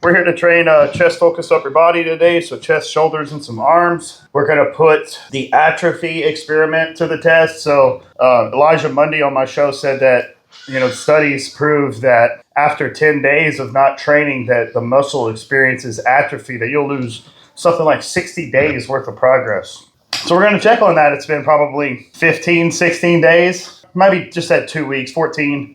We're here to train chest focused upper body today, so chest, shoulders, and some arms. We're going to put the atrophy experiment to the test. So Elijah Mundy on my show said that, studies prove that after 10 days of not training that the muscle experiences atrophy, that you'll lose something like 60 days worth of progress. So we're going to check on that. It's been probably 15, 16 days, maybe just at 2 weeks, 14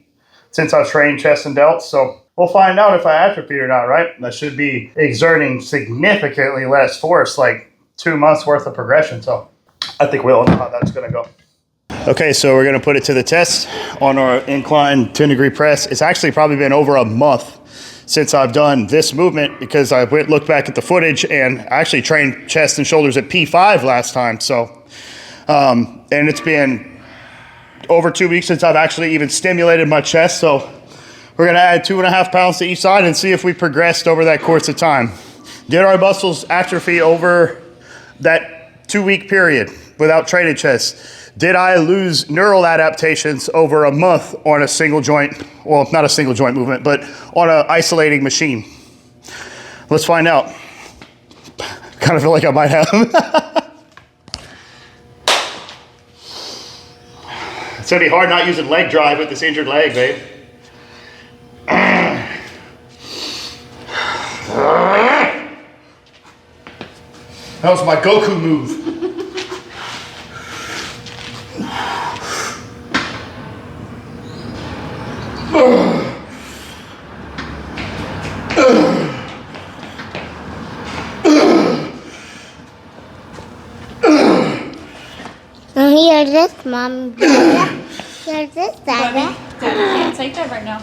since I've trained chest and delts. So we'll find out if I atrophied or not, right? I should be exerting significantly less force, like 2 months worth of progression. So I think we all know how that's going to go. Okay, so we're going to put it to the test on our incline 10-degree press. It's actually probably been over a month since I've done this movement because I looked back at the footage and I actually trained chest and shoulders at P5 last time. So, and it's been over 2 weeks since I've actually even stimulated my chest. So we're going to add 2.5 pounds to each side and see if we progressed over that course of time. Did our muscles atrophy over that 2-week period without training chest? Did I lose neural adaptations over a month on a single joint, well, not a single joint movement, but on an isolating machine? Let's find out. Kind of feel like I might have. It's gonna be hard not using leg drive with this injured leg, babe. That was my Goku move. Here's this, Mom. Here's this, Dada. Daddy can't take that right now.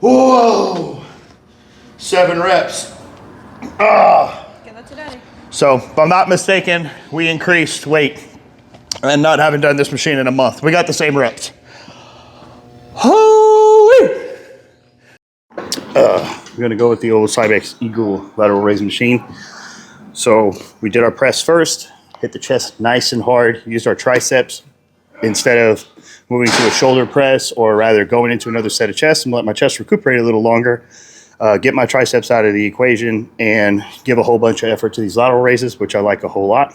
Whoa! 7 reps. Give that to Daddy. So, if I'm not mistaken, we increased weight and not having done this machine in a month. We got the same reps. Holy! We're gonna go with the old Cybex Eagle lateral raise machine. So we did our press first, hit the chest nice and hard, used our triceps instead of moving to a shoulder press, or rather going into another set of chest and let my chest recuperate a little longer, get my triceps out of the equation and give a whole bunch of effort to these lateral raises, which I like a whole lot.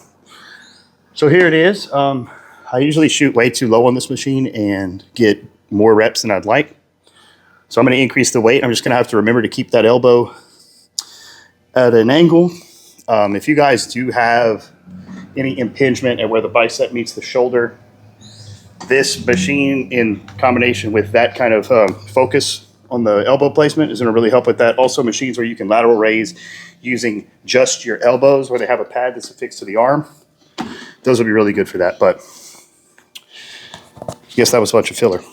So here it is. I usually shoot way too low on this machine and get more reps than I'd like. So I'm going to increase the weight. I'm just going to have to remember to keep that elbow at an angle. If you guys do have any impingement at where the bicep meets the shoulder, this machine in combination with that kind of focus on the elbow placement is going to really help with that. Also, machines where you can lateral raise using just your elbows, where they have a pad that's affixed to the arm. Those will be really good for that. But I guess that was a bunch of filler.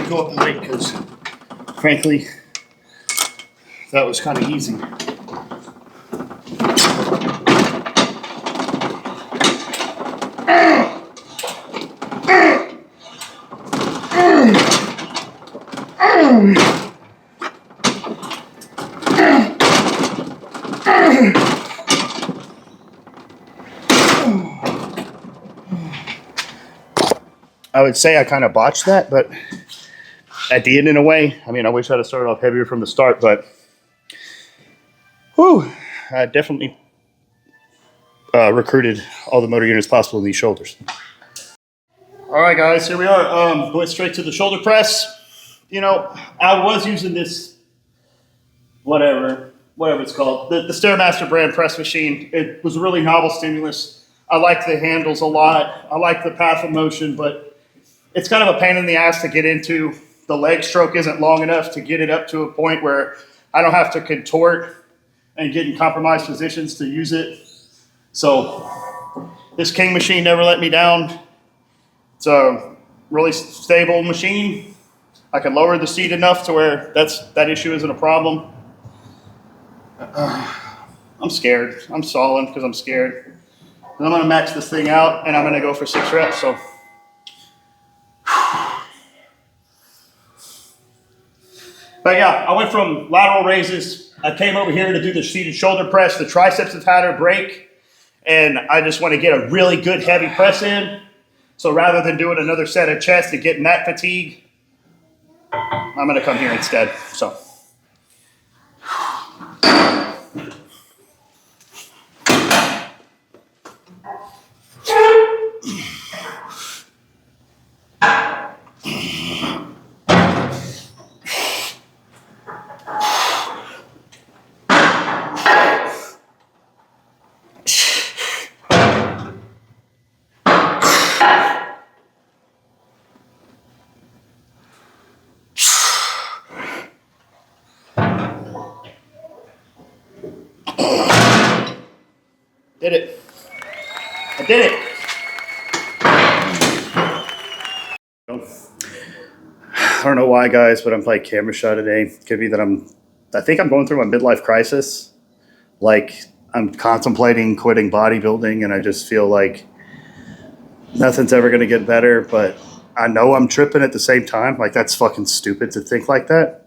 Go up and wait because, frankly, that was kind of easy. I would say I kind of botched that, but I did in a way. I mean, I wish I'd have started off heavier from the start, but I definitely recruited all the motor units possible in these shoulders. All right, guys, here we are. Going straight to the shoulder press. I was using this, whatever it's called, the Stairmaster brand press machine. It was a really novel stimulus. I like the handles a lot. I like the path of motion, but it's kind of a pain in the ass to get into. The leg stroke isn't long enough to get it up to a point where I don't have to contort and get in compromised positions to use it. So this King machine never let me down. It's a really stable machine. I can lower the seat enough to where that issue isn't a problem. I'm scared. I'm stalling because I'm scared. I'm gonna max this thing out and I'm gonna go for 6 reps, so. But yeah, I went from lateral raises. I came over here to do the seated shoulder press. The triceps have had a break, and I just want to get a really good heavy press in. So rather than doing another set of chest and getting that fatigue, I'm going to come here instead. So. Did it. I did it. I don't know why, guys, but I'm like camera shy today. Could be that I think I'm going through my midlife crisis. Like, I'm contemplating quitting bodybuilding, and I just feel like nothing's ever going to get better, but I know I'm tripping at the same time. Like, that's fucking stupid to think like that.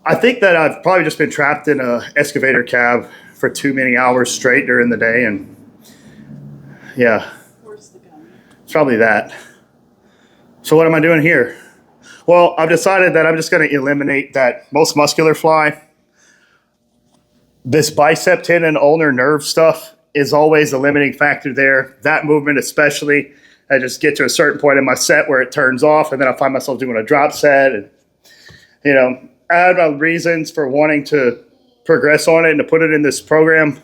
I think that I've probably just been trapped in a excavator cab for too many hours straight during the day, and yeah, Where's the gun? it's probably that. So what am I doing here? Well, I've decided that I'm just going to eliminate that most muscular fly. This bicep tendon, ulnar nerve stuff is always a limiting factor there. That movement especially, I just get to a certain point in my set where it turns off, and then I find myself doing a drop set. And, you know, I have my reasons for wanting to progress on it and to put it in this program.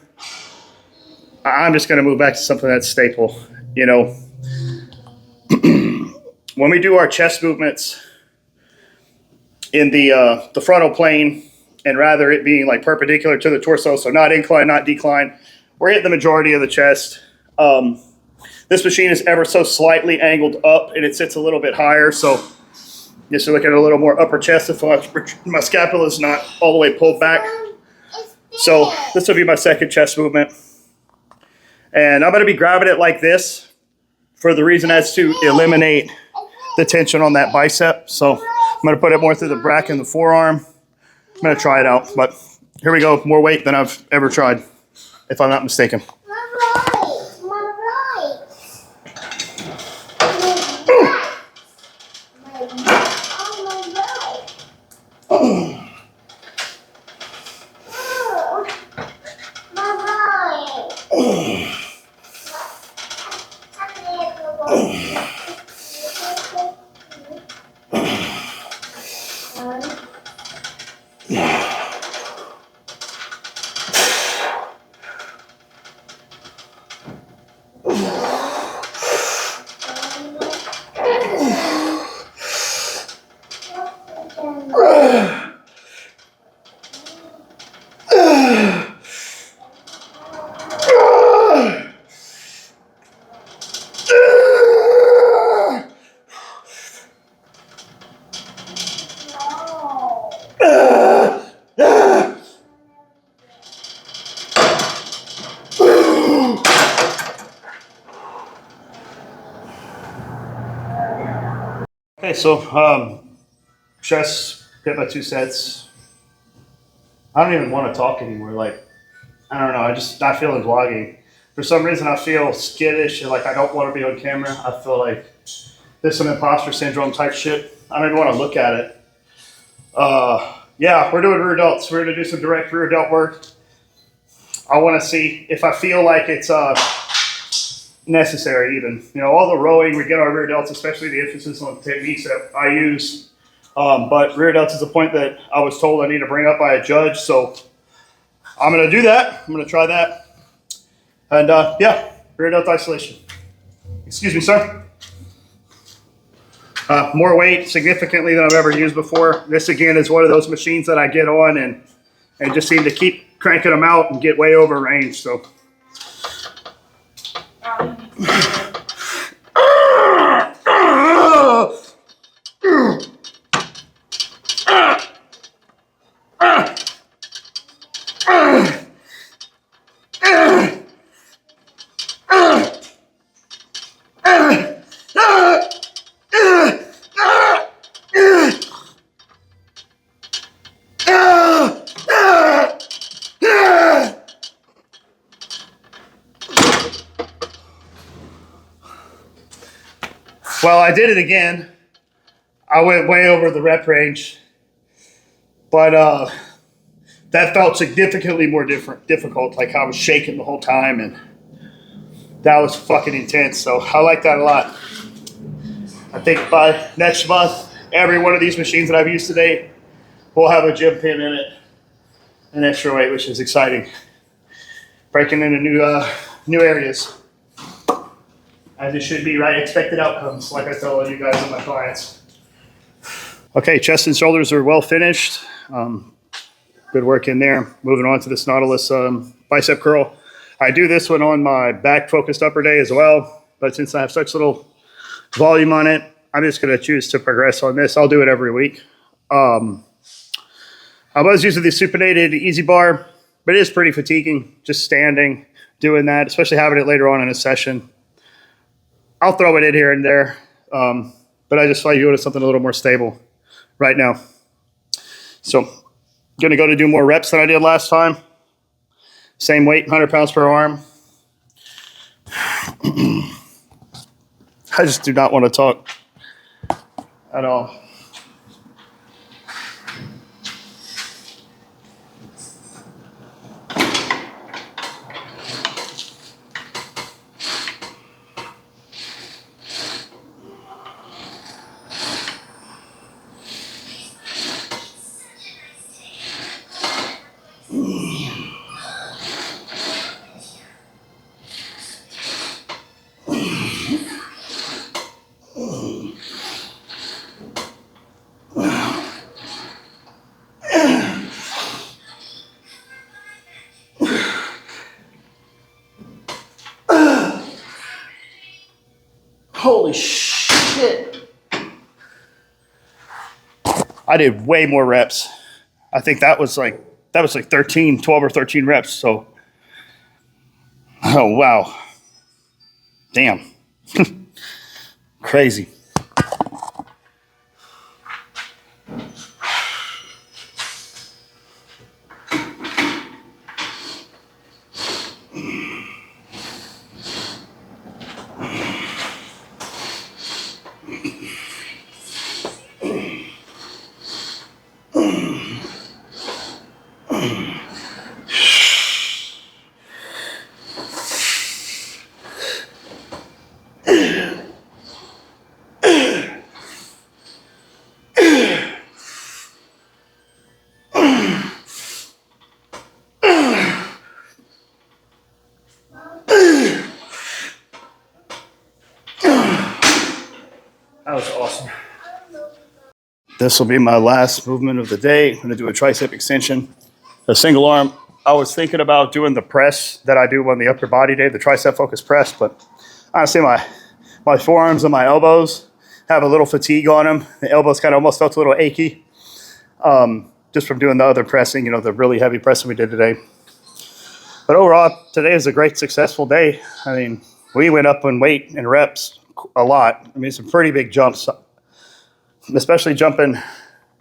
I'm just going to move back to something that's staple. You know, when we do our chest movements in the frontal plane, and rather it being like perpendicular to the torso, so not incline, not decline, we're hitting the majority of the chest. This machine is ever so slightly angled up, and it sits a little bit higher, so just to look at a little more upper chest if my scapula is not all the way pulled back. So this will be my second chest movement. And I'm going to be grabbing it like this for the reason as to eliminate the tension on that bicep. So I'm going to put it more through the back and the forearm. I'm going to try it out. But here we go. More weight than I've ever tried, if I'm not mistaken. Okay, so chest, hit my 2 sets. I don't even want to talk anymore. Like, I don't know. I just not feeling vlogging. For some reason, I feel skittish and like I don't want to be on camera. I feel like there's some imposter syndrome type shit. I don't even want to look at it. Yeah, we're doing rear delts. We're going to do some direct rear delt work. I want to see if I feel like it's necessary even. You know, all the rowing, we get our rear delts, especially the emphasis on techniques that I use. But rear delts is a point that I was told I need to bring up by a judge. So I'm going to do that. I'm going to try that. And yeah, rear delt isolation. Excuse me, sir. More weight significantly than I've ever used before. This again is one of those machines that I get on and just seem to keep cranking them out and get way over range. So. Well, I did it again. I went way over the rep range, but that felt significantly more difficult. Like I was shaking the whole time, and that was fucking intense. So I like that a lot. I think by next month, every one of these machines that I've used today will have a gym pin in it, an extra weight, which is exciting. Breaking into new areas, as it should be, right? Expected outcomes, like I tell all you guys and my clients. Okay, chest and shoulders are well finished. Good work in there. Moving on to this Nautilus bicep curl. I do this one on my back focused upper day as well, but since I have such little volume on it, I'm just going to choose to progress on this. I'll do it every week. I was using the supinated easy bar, but it is pretty fatiguing just standing, doing that, especially having it later on in a session. I'll throw it in here and there, but I just like doing something a little more stable right now. So going to go to do more reps than I did last time. Same weight, 100 pounds per arm. I just do not want to talk at all. Holy shit. I did way more reps. I think that was like 13, 12 or 13 reps. So, oh, wow. Damn. Crazy. That was awesome. This will be my last movement of the day. I'm going to do a tricep extension, a single arm. I was thinking about doing the press that I do on the upper body day, the tricep focused press, but honestly, my forearms and my elbows have a little fatigue on them. The elbows kind of almost felt a little achy just from doing the other pressing, the really heavy pressing we did today. But overall, today is a great, successful day. I mean, we went up in weight and reps a lot. I mean, some pretty big jumps, especially jumping,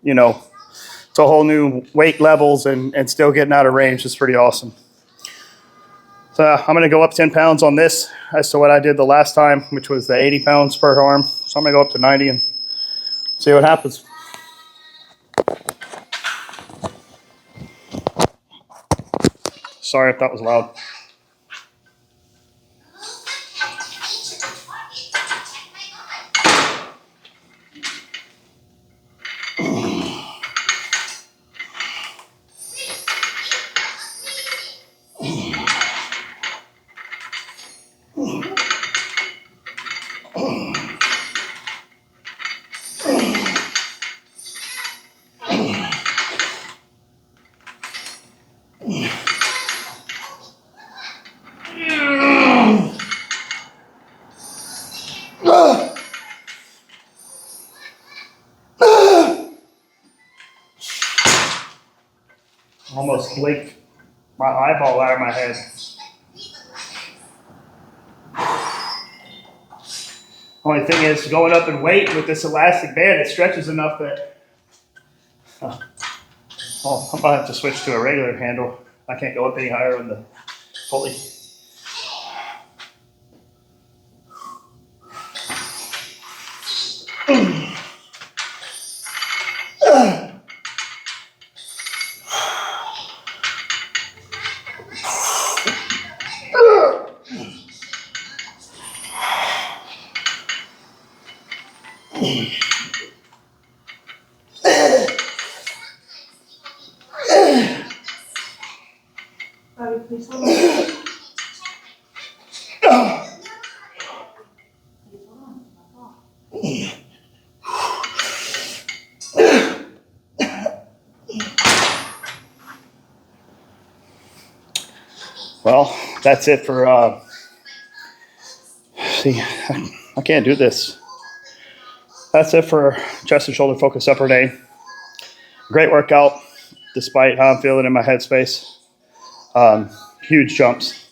to whole new weight levels and still getting out of range is pretty awesome. So I'm going to go up 10 pounds on this as to what I did the last time, which was the 80 pounds per arm. So I'm going to go up to 90 and see what happens. Sorry if that was loud. Almost blinked my eyeball out of my head. Only thing is, going up in weight with this elastic band, it stretches enough that I'm gonna have to switch to a regular handle. I can't go up any higher on the pulley. Well, that's it for, see, I can't do this. That's it for chest and shoulder focus upper day. Great workout, despite how I'm feeling in my headspace. Huge jumps.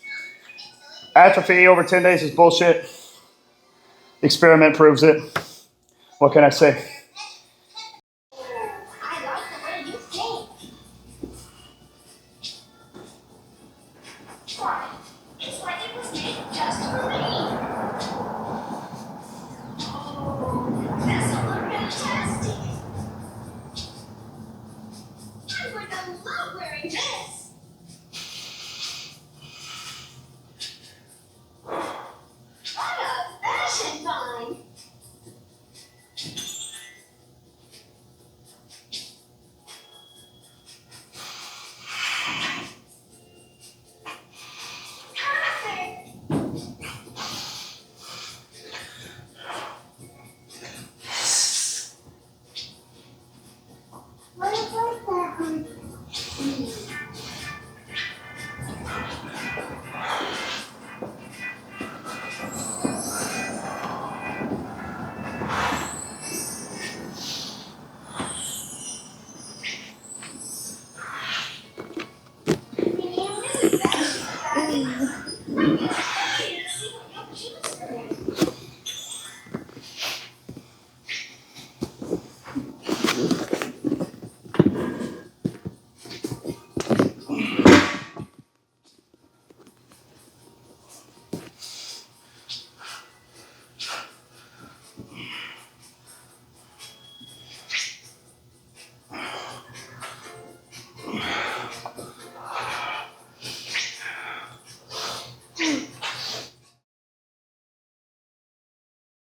Atrophy over 10 days is bullshit. Experiment proves it. What can I say?